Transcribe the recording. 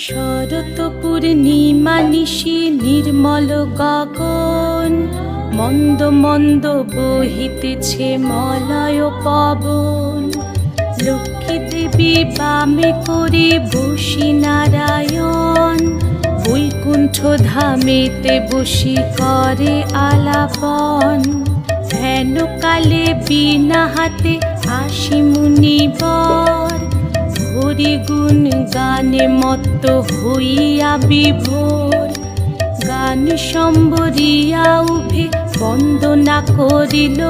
শরৎ পূর্ণিমা নিশি নির্মল গগন, মন্দ মন্দ বহিতেছে মলয় পবন। লক্ষ্মী দেবী বামে করে বসি নারায়ণ, বৈকুণ্ঠ ধামেতে বসি করে আলাপন। হেন কালে বিনা হাতে আসি মুনিবর, হরি গুণ গানে মত্ত হইয়া বিভোর। গান সম্বরিয়া উভে বন্দনা করিল,